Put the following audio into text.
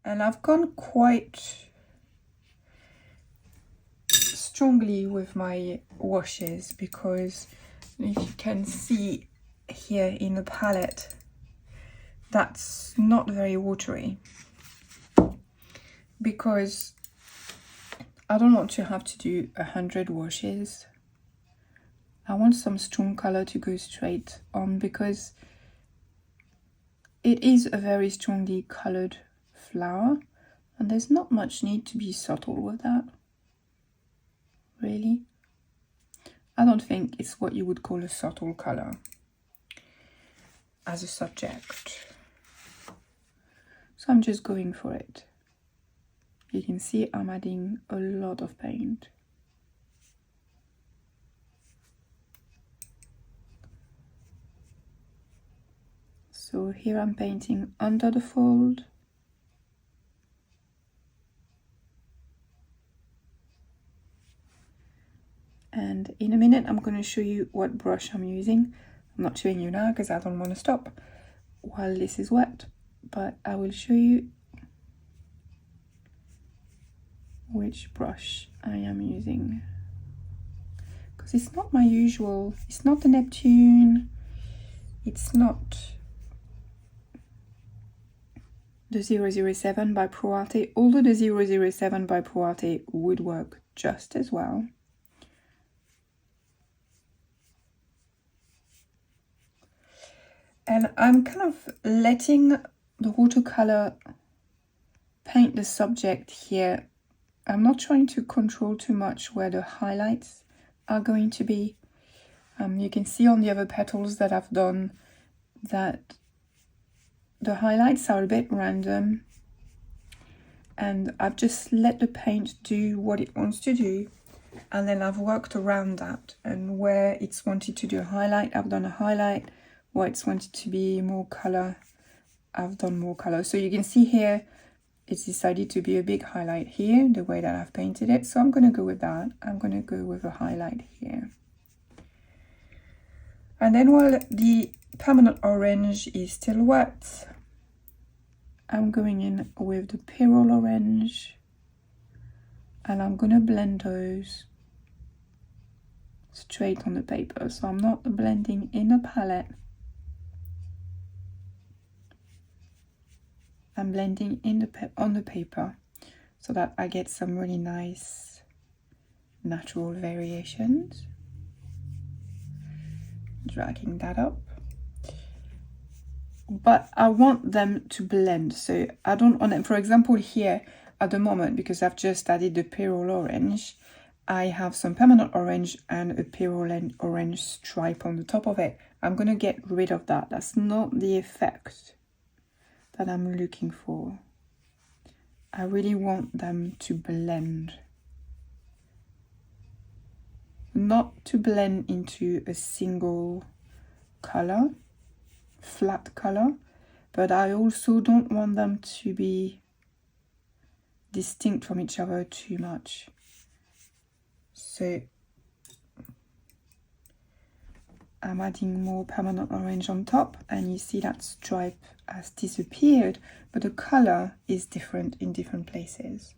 And I've gone quite strongly with my washes because if you can see here in the palette, that's not very watery, because I don't want to have to do 100 washes. I want some strong color to go straight on because it is a very strongly colored flower and there's not much need to be subtle with that, really. I don't think it's what you would call a subtle color as a subject. So I'm just going for it. You can see I'm adding a lot of paint. So here I'm painting under the fold. And in a minute I'm going to show you what brush I'm using. I'm not showing you now because I don't want to stop while this is wet, but I will show you which brush I am using. Because it's not my usual, it's not the Neptune, it's not the 007 by Pro Arte, although the 007 by Pro Arte would work just as well. And I'm kind of letting the watercolor paint the subject here. I'm not trying to control too much where the highlights are going to be. You can see on the other petals that I've done that the highlights are a bit random, and I've just let the paint do what it wants to do, and then I've worked around that, and where it's wanted to do a highlight, I've done a highlight. Where it's wanted to be more color, I've done more color. So you can see here it's decided to be a big highlight here, the way that I've painted it, so I'm going to go with that. I'm going to go with a highlight here. And then while the permanent orange is still wet, I'm going in with the pyrrole orange, and I'm going to blend those straight on the paper. So I'm not blending in the palette, I'm blending in on the paper so that I get some really nice natural variations. Dragging that up. But I want them to blend, so I don't want them, for example here at the moment, because I've just added the pyrrole orange, I have some permanent orange and a pyrrole orange stripe on the top of it. I'm going to get rid of that. That's not the effect that I'm looking for. I really want them to blend. Not to blend into a single color, flat color, but I also don't want them to be distinct from each other too much. So I'm adding more permanent orange on top, and you see that stripe has disappeared, but the color is different in different places.